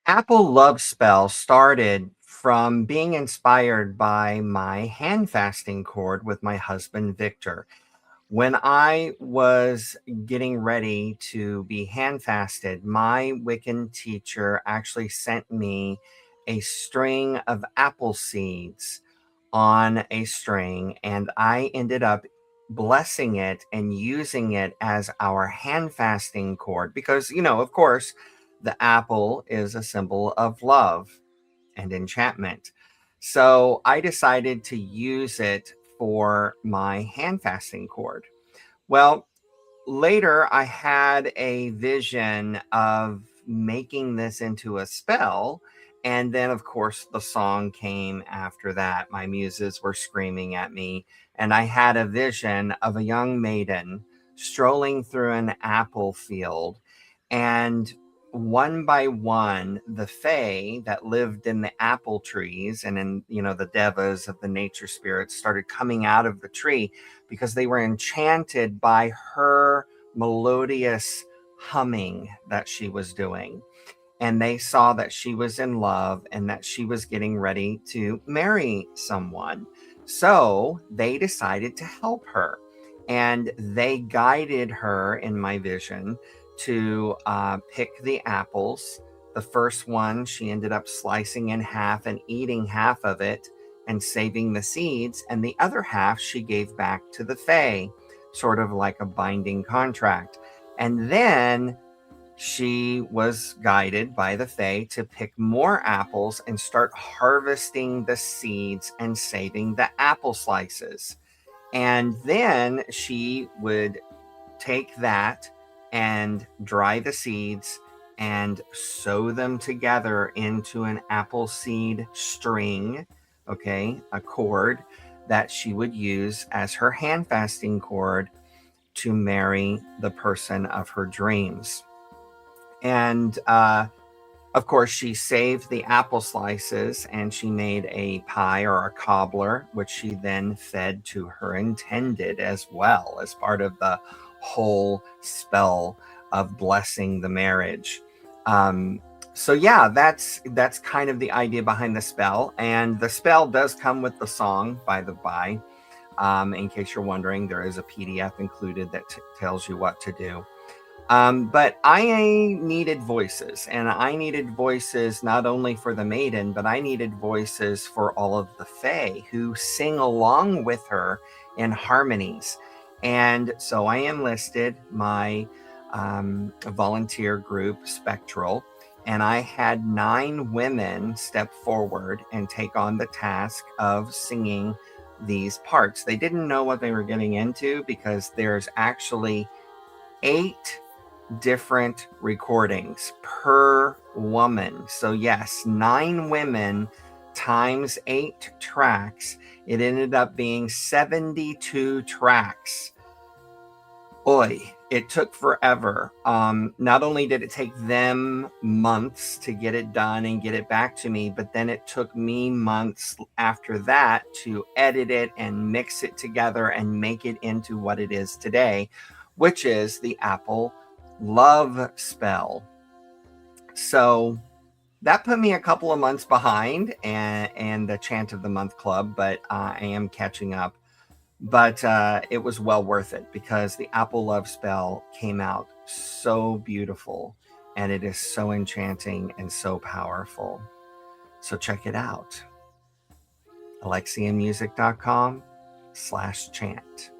Apple Love Spell started from being inspired by my hand fasting cord with my husband, Victor. When I was getting ready to be hand fasted, my Wiccan teacher actually sent me a string of apple seeds on a string, and I ended up blessing it and using it as our hand fasting cord because, of course, the apple is a symbol of love and enchantment. So I decided to use it for my hand fasting cord. Well, later I had a vision of making this into a spell. And then, of course, the song came after that. My muses were screaming at me. And I had a vision of a young maiden strolling through an apple field. And one by one, the fae that lived in the apple trees and in, the devas of the nature spirits started coming out of the tree because they were enchanted by her melodious humming that she was doing. And they saw that she was in love and that she was getting ready to marry someone. So they decided to help her. And they guided her in my vision to pick the apples. The first one, she ended up slicing in half and eating half of it and saving the seeds. And the other half she gave back to the fae, sort of like a binding contract. And then she was guided by the fae to pick more apples and start harvesting the seeds and saving the apple slices. And then she would take that and dry the seeds and sew them together into an apple seed string, okay, a cord that she would use as her hand fasting cord to marry the person of her dreams. And of course, she saved the apple slices and she made a pie or a cobbler, which she then fed to her intended as well as part of the whole spell of blessing the marriage. So yeah, that's kind of the idea behind the spell. And the spell does come with the song, by the by. In case you're wondering, there is a PDF included that tells you what to do. But I needed voices, and I needed voices not only for the maiden, but I needed voices for all of the fae who sing along with her in harmonies. And so I enlisted my volunteer group, Spectral, and I had 9 women step forward and take on the task of singing these parts. They didn't know what they were getting into because there's actually 8 different recordings per woman. So yes, 9 women times 8 tracks. It ended up being 72 tracks. Oy, it took forever. Not only did it take them months to get it done and get it back to me, but then it took me months after that to edit it and mix it together and make it into what it is today, which is the Apple Love Spell. So that put me a couple of months behind and the Chant of the Month Club, but I am catching up. But it was well worth it because the Apple Love Spell came out so beautiful and it is so enchanting and so powerful. So check it out. Alexianmusic.com/chant.